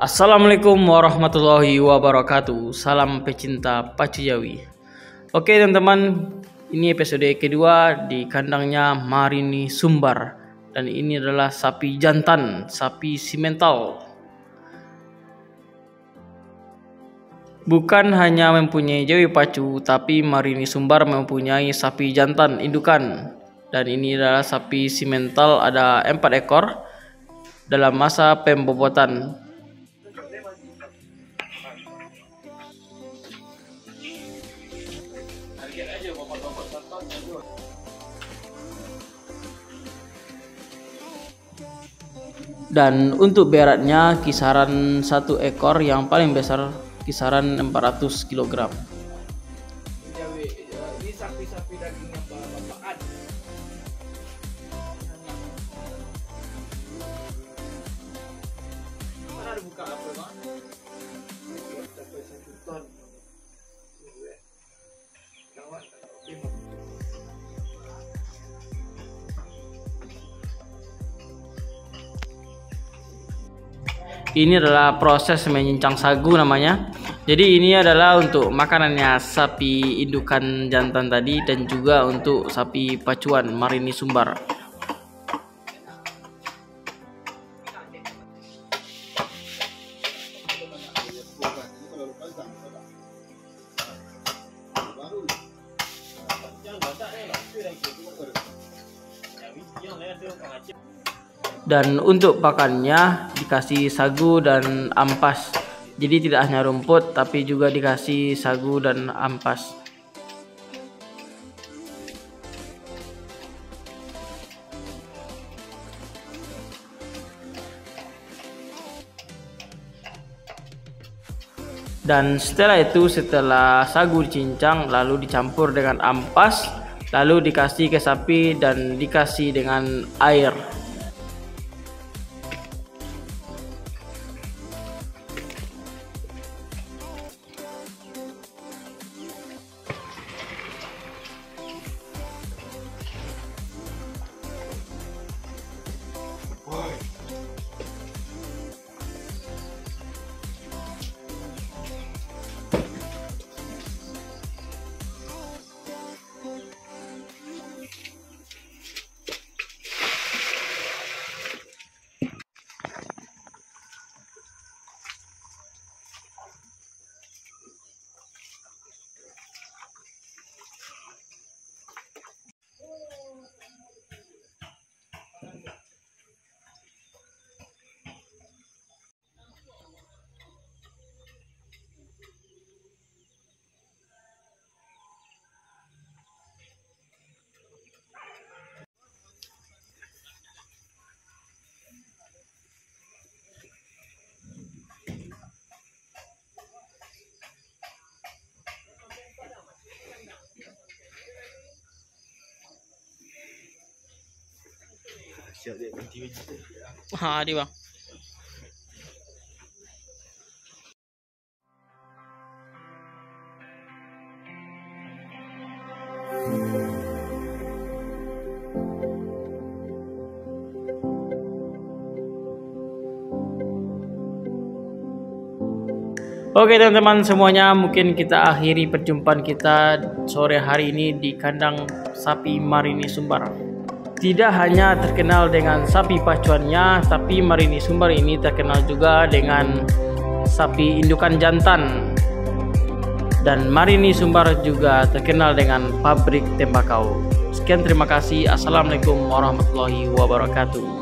Assalamualaikum warahmatullahi wabarakatuh. Salam pecinta pacu Jawi. Oke teman-teman, ini episode kedua di kandangnya Marini Sumbar. Dan ini adalah sapi jantan, sapi simental. Bukan hanya mempunyai Jawi pacu, tapi Marini Sumbar mempunyai sapi jantan indukan. Dan ini adalah sapi simental, ada 4 ekor dalam masa pembobotan. Dan untuk beratnya kisaran 1 ekor yang paling besar kisaran 400 kg. Ini sapi-sapi dagingnya bapak-bapakan. Mana ada buka apa bang? Sampai 1 ton. Ini adalah proses menyincang sagu namanya. Jadi ini adalah untuk makanannya sapi indukan jantan tadi dan juga untuk sapi pacuan Marini Sumbar. Dan untuk pakannya dikasih sagu dan ampas. Jadi tidak hanya rumput tapi juga dikasih sagu dan ampas. Dan setelah itu, setelah sagu dicincang lalu dicampur dengan ampas, lalu dikasih ke sapi dan dikasih dengan air. Di bang. Oke teman-teman semuanya, mungkin kita akhiri perjumpaan kita sore hari ini di kandang sapi Marini Sumbar. Tidak hanya terkenal dengan sapi pacuannya, tapi Marini Sumbar ini terkenal juga dengan sapi indukan jantan. Dan Marini Sumbar juga terkenal dengan pabrik tembakau. Sekian, terima kasih. Assalamualaikum warahmatullahi wabarakatuh.